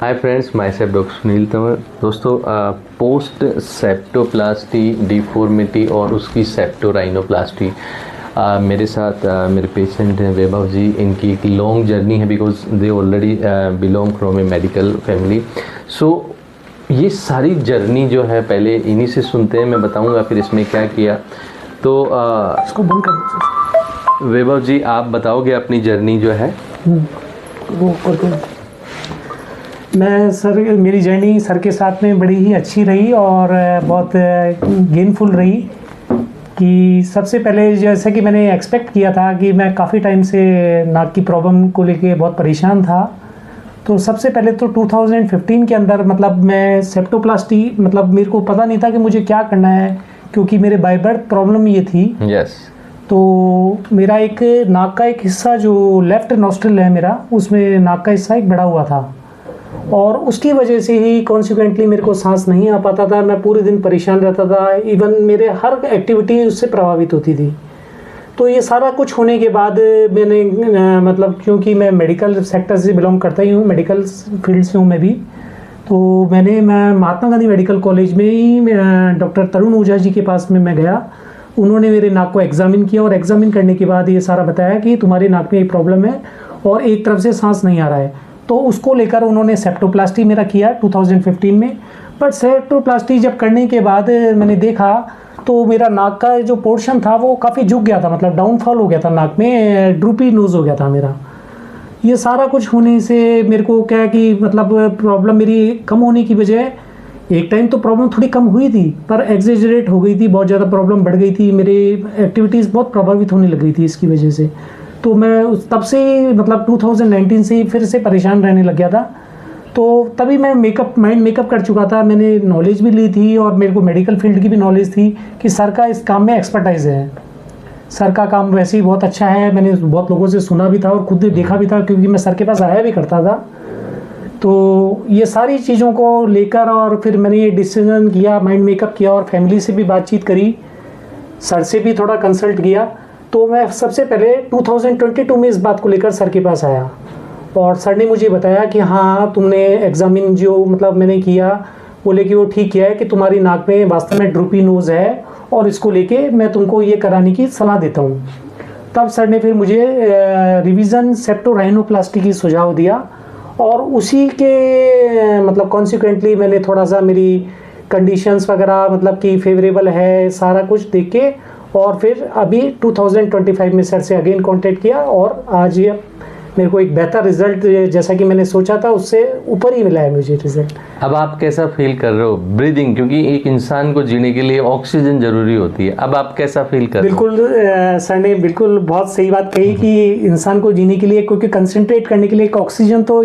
Hi friends, my self doctor Sunil Tanwar. दोस्तों, post septoplasty deformity और उसकी सेप्टोराइनोप्लास्टी मेरे साथ मेरे पेशेंट हैं वैभव जी। इनकी एक लॉन्ग जर्नी है because they already belong from a medical family. So ये सारी जर्नी जो है पहले इन्हीं से सुनते हैं, मैं बताऊंगा फिर इसमें क्या किया। तो इसको बंद कर। वैभव जी, आप बताओगे अपनी जर्नी जो है। वो करके मैं सर, मेरी जर्नी सर के साथ में बड़ी ही अच्छी रही और बहुत गेनफुल रही। कि सबसे पहले जैसे कि मैंने एक्सपेक्ट किया था कि मैं काफ़ी टाइम से नाक की प्रॉब्लम को लेके बहुत परेशान था। तो सबसे पहले तो 2015 के अंदर मतलब मैं सेप्टोप्लास्टी, मतलब मेरे को पता नहीं था कि मुझे क्या करना है, क्योंकि मेरे बाय बर्थ प्रॉब्लम ये थी। यस। तो मेरा एक नाक का एक हिस्सा जो लेफ़्ट नॉस्ट्रिल है मेरा, उसमें नाक का हिस्सा एक बड़ा हुआ था और उसकी वजह से ही कॉन्सिक्वेंटली मेरे को सांस नहीं आ पाता था। मैं पूरे दिन परेशान रहता था, इवन मेरे हर एक्टिविटी उससे प्रभावित होती थी। तो ये सारा कुछ होने के बाद मैंने मतलब क्योंकि मैं मेडिकल सेक्टर से बिलोंग करता ही हूँ, मेडिकल फील्ड से हूँ मैं भी, तो मैं महात्मा गांधी मेडिकल कॉलेज में ही डॉक्टर तरुण ओझा जी के पास में मैं गया। उन्होंने मेरे नाक को एग्जामिन किया और एग्जामिन करने के बाद ये सारा बताया कि तुम्हारे नाक में एक प्रॉब्लम है और एक तरफ से सांस नहीं आ रहा है। तो उसको लेकर उन्होंने सेप्टोप्लास्टी मेरा किया 2015 में। बट सेप्टोप्लास्टी जब करने के बाद मैंने देखा तो मेरा नाक का जो पोर्शन था वो काफ़ी झुक गया था, मतलब डाउनफॉल हो गया था, नाक में ड्रूपी नोज़ हो गया था मेरा। ये सारा कुछ होने से मेरे को क्या कि मतलब प्रॉब्लम मेरी कम होने की बजाय एक टाइम तो प्रॉब्लम थोड़ी कम हुई थी, पर एग्जेजरेट हो गई थी, बहुत ज़्यादा प्रॉब्लम बढ़ गई थी, मेरी एक्टिविटीज़ बहुत प्रभावित होने लग गई थी इसकी वजह से। तो मैं तब से मतलब 2019 से ही फिर से परेशान रहने लग गया था। तो तभी मैं माइंड मेकअप कर चुका था, मैंने नॉलेज भी ली थी और मेरे को मेडिकल फील्ड की भी नॉलेज थी कि सर का इस काम में एक्सपर्टाइज है। सर का काम वैसे ही बहुत अच्छा है, मैंने बहुत लोगों से सुना भी था और खुद देखा भी था, क्योंकि मैं सर के पास आया भी करता था। तो ये सारी चीज़ों को लेकर और फिर मैंने ये डिसीजन किया, माइंड मेकअप किया और फैमिली से भी बातचीत करी, सर से भी थोड़ा कंसल्ट किया। तो मैं सबसे पहले 2022 में इस बात को लेकर सर के पास आया और सर ने मुझे बताया कि हाँ, तुमने एग्जामिन जो मतलब मैंने किया, बोले कि वो ठीक किया है कि तुम्हारी नाक में वास्तव में ड्रूपी नोज़ है और इसको लेके मैं तुमको ये कराने की सलाह देता हूँ। तब सर ने फिर मुझे रिवीजन सेप्टोराइनोप्लास्टी की सुझाव दिया और उसी के मतलब कॉन्सिक्वेंटली मैंने थोड़ा सा मेरी कंडीशंस वगैरह मतलब कि फेवरेबल है सारा कुछ देख के और फिर अभी 2025 में सर से अगेन कांटेक्ट किया और आज ये मेरे को एक बेहतर रिजल्ट, जैसा कि मैंने सोचा था उससे ऊपर ही मिला है मुझे रिजल्ट। अब आप कैसा फील कर रहे हो ब्रीदिंग, क्योंकि एक इंसान को जीने के लिए ऑक्सीजन जरूरी होती है, अब आप कैसा फील कर रहे हो? बिल्कुल सर ने बिल्कुल बहुत सही बात कही कि इंसान को जीने के लिए, क्योंकि कंसंट्रेट करने के लिए एक ऑक्सीजन तो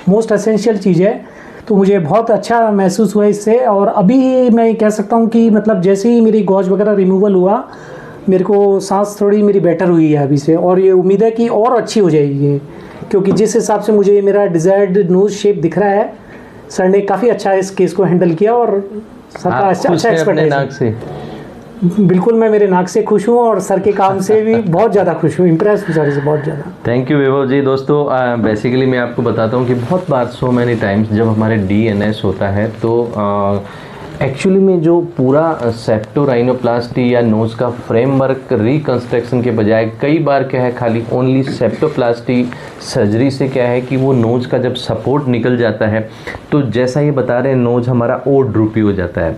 मोस्ट एसेंशियल चीज़ है। तो मुझे बहुत अच्छा महसूस हुआ इससे और अभी मैं कह सकता हूँ कि मतलब जैसे ही मेरी गॉज वगैरह रिमूवल हुआ, मेरे को सांस थोड़ी मेरी बेटर हुई है अभी से और ये उम्मीद है कि और अच्छी हो जाएगी, क्योंकि जिस हिसाब से मुझे मेरा डिज़ायर्ड नोज शेप दिख रहा है, सर ने काफ़ी अच्छा इस केस को हैंडल किया और सर का अच्छा एक्सपर्टाइज है। बिल्कुल, मैं मेरे नाक से खुश हूँ और सर के काम से भी बहुत ज़्यादा खुश हूँ, इम्प्रेस हूँ सर से बहुत ज़्यादा। थैंक यू वैभव जी। दोस्तों, बेसिकली मैं आपको बताता हूँ कि बहुत बार सो मैनी टाइम्स जब हमारे DNS होता है तो एक्चुअली में जो पूरा सेप्टोराइनोप्लास्टी या नोज़ का फ्रेमवर्क रिकंस्ट्रक्शन के बजाय कई बार क्या है, खाली ओनली सेप्टोप्लास्टी सर्जरी से क्या है कि वो नोज़ का जब सपोर्ट निकल जाता है तो जैसा ये बता रहे हैं नोज़ हमारा और ड्रूपी हो जाता है।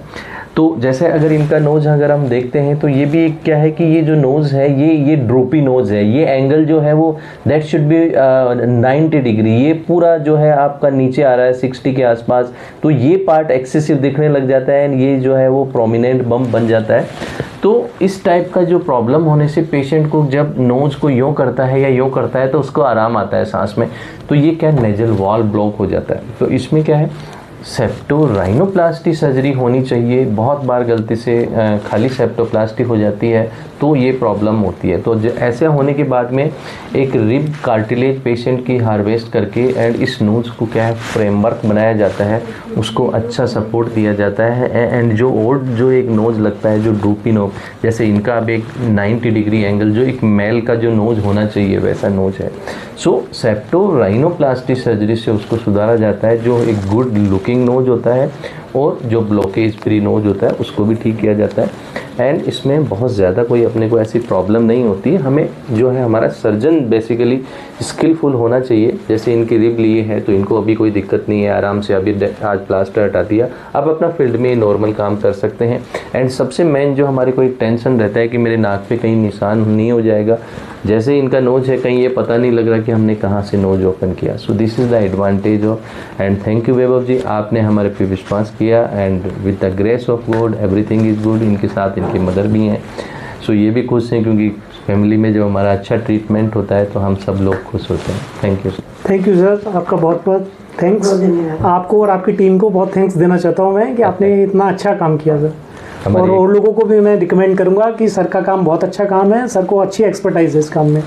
तो जैसे अगर इनका नोज़ अगर हम देखते हैं तो ये भी एक क्या है कि ये जो नोज़ है ये ड्रूपी नोज़ है, ये एंगल जो है वो दैट शुड बी 90 डिग्री, ये पूरा जो है आपका नीचे आ रहा है 60 के आसपास, तो ये पार्ट एक्सेसिव दिखने लग जाता है, ये जो है वो प्रोमिनेंट बम्प बन जाता है। तो इस टाइप का जो प्रॉब्लम होने से पेशेंट को जब नोज़ को यूँ करता है या यूँ करता है तो उसको आराम आता है सांस में, तो ये क्या नेजल वॉल ब्लॉक हो जाता है। तो इसमें क्या है सेप्टोराइनोप्लास्टी सर्जरी होनी चाहिए। बहुत बार गलती से खाली सेप्टोप्लास्टी हो जाती है तो ये प्रॉब्लम होती है। तो ऐसे होने के बाद में एक रिब कार्टिलेज पेशेंट की हार्वेस्ट करके एंड इस नोज को क्या है फ्रेमवर्क बनाया जाता है, उसको अच्छा सपोर्ट दिया जाता है। एंड जो एक नोज लगता है जो ड्रूपी नोज, जैसे इनका अब एक 90 डिग्री एंगल जो एक मेल का जो नोज होना चाहिए वैसा नोज है। सो सेप्टोराइनोप्लास्टी सर्जरी से उसको सुधारा जाता है, जो एक गुड लुकिंग नोज होता है, और जो ब्लॉकेज फ्री नोज होता है उसको भी ठीक किया जाता है। एंड इसमें बहुत ज़्यादा कोई अपने को ऐसी प्रॉब्लम नहीं होती है। हमें जो है हमारा सर्जन बेसिकली स्किलफुल होना चाहिए। जैसे इनकी रिब लिए है तो इनको अभी कोई दिक्कत नहीं है, आराम से अभी आज प्लास्टर हटा दिया, अब अपना फील्ड में नॉर्मल काम कर सकते हैं। एंड सबसे मेन जो हमारे को एक टेंशन रहता है कि मेरे नाक पे कहीं निशान नहीं हो जाएगा, जैसे इनका नोज है कहीं ये पता नहीं लग रहा कि हमने कहाँ से नोज ओपन किया। So this is the advantage of. And thank you Vaibhav ji, आपने हमारे पे विश्वास किया and with the grace of God everything is good. इनके साथ इनकी मदर भी हैं, सो ये भी खुश हैं क्योंकि फैमिली में जब हमारा अच्छा ट्रीटमेंट होता है तो हम सब लोग खुश होते हैं। Thank you. Thank you sir, आपका बहुत बहुत थैंक्स। आपको और आपकी टीम को बहुत थैंक्स देना चाहता हूँ मैं कि आपने इतना अच्छा काम किया सर। और लोगों को भी मैं रिकमेंड करूँगा कि सर का काम बहुत अच्छा काम है, सर को अच्छी एक्सपर्टाइज है इस काम में।